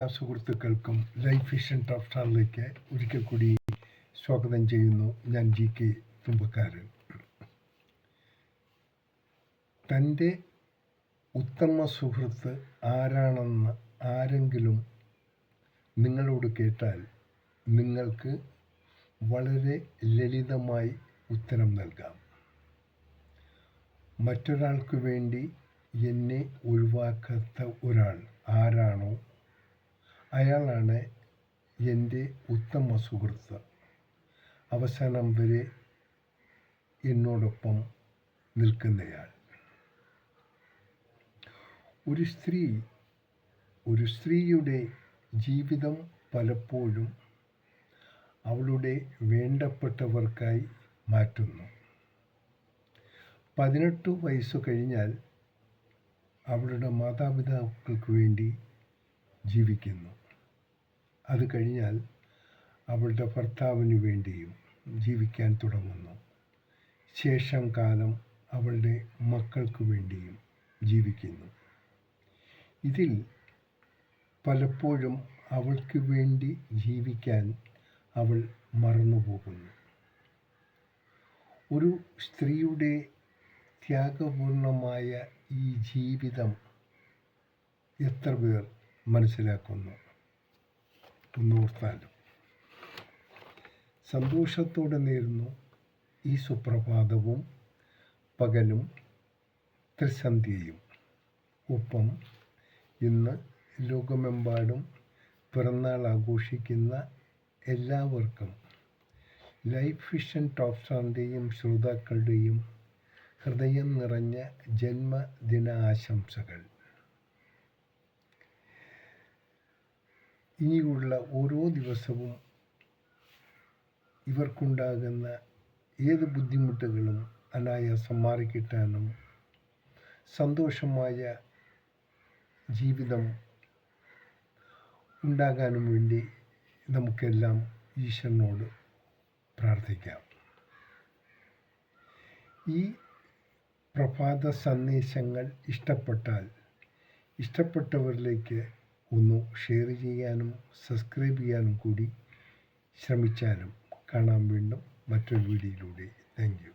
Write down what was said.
സുഹൃത്തുക്കൾക്കും life vision top സ്റ്റാറിലേക്ക് ഒരിക്കൽ കൂടി സ്വാഗതം ചെയ്യുന്നു. ഞാൻ GK തുമ്പക്കാരൻ. തൻ്റെ ഉത്തമ സുഹൃത്ത് ആരാണെന്ന് ആരെങ്കിലും നിങ്ങളോട് കേട്ടാൽ നിങ്ങൾക്ക് വളരെ ലളിതമായി ഉത്തരം നൽകാം. മറ്റൊരാൾക്ക് വേണ്ടി എന്നെ ഒഴിവാക്കാത്ത ഒരാൾ ആരാണോ അയാളാണ് എൻ്റെ ഉത്തമ സുഹൃത്ത്. അവസാനം വരെ എന്നോടൊപ്പം നിൽക്കുന്നയാൾ. ഒരു സ്ത്രീയുടെ ജീവിതം പലപ്പോഴും അവളുടെ വേണ്ടപ്പെട്ടവർക്കായി മാറ്റുന്നു. 18 വയസ്സ് കഴിഞ്ഞാൽ അവളുടെ മാതാപിതാക്കൾക്ക് വേണ്ടി ജീവിക്കുന്നു. അത് കഴിഞ്ഞാൽ അവളുടെ ഭർത്താവിന് വേണ്ടിയും ജീവിക്കാൻ തുടങ്ങുന്നു. ശേഷം കാലം അവളുടെ മക്കൾക്ക് വേണ്ടിയും ജീവിക്കുന്നു. ഇതിൽ പലപ്പോഴും അവൾക്ക് വേണ്ടി ജീവിക്കാൻ അവൾ മറന്നുപോകുന്നു. ഒരു സ്ത്രീയുടെ ത്യാഗപൂർണമായ ഈ ജീവിതം എത്ര പേർ മനസ്സിലാക്കുന്നു? ഒന്നോർത്താലും. സന്തോഷത്തോടെ നേരുന്നു ഈ സുപ്രഭാതവും പകലും ത്രിസന്ധ്യയും. ഒപ്പം ഇന്ന് ലോകമെമ്പാടും പിറന്നാൾ ആഘോഷിക്കുന്ന എല്ലാവർക്കും ലൈഫ് വിഷൻ ടോപ്പ് സ്റ്റാറിൻ്റെയും ശ്രോതാക്കളുടെയും ഹൃദയം നിറഞ്ഞ ജന്മദിന ആശംസകൾ. ഇനിയുള്ള ഓരോ ദിവസവും ഇവർക്കുണ്ടാകുന്ന ഏത് ബുദ്ധിമുട്ടുകളും അനായാസം മാറിക്കിട്ടാനും സന്തോഷമായ ജീവിതം ഉണ്ടാകാനും വേണ്ടി നമുക്കെല്ലാം ഈശ്വരനോട് പ്രാർത്ഥിക്കാം. ഈ പ്രഭാത സന്ദേശങ്ങൾ ഇഷ്ടപ്പെട്ടവരിലേക്ക് ഒന്ന് ഷെയർ ചെയ്യാനും സബ്സ്ക്രൈബ് ചെയ്യാനും കൂടി ശ്രമിച്ചാലും കാണാം വീണ്ടും മറ്റൊരു വീഡിയോയിലൂടെ. Thank you.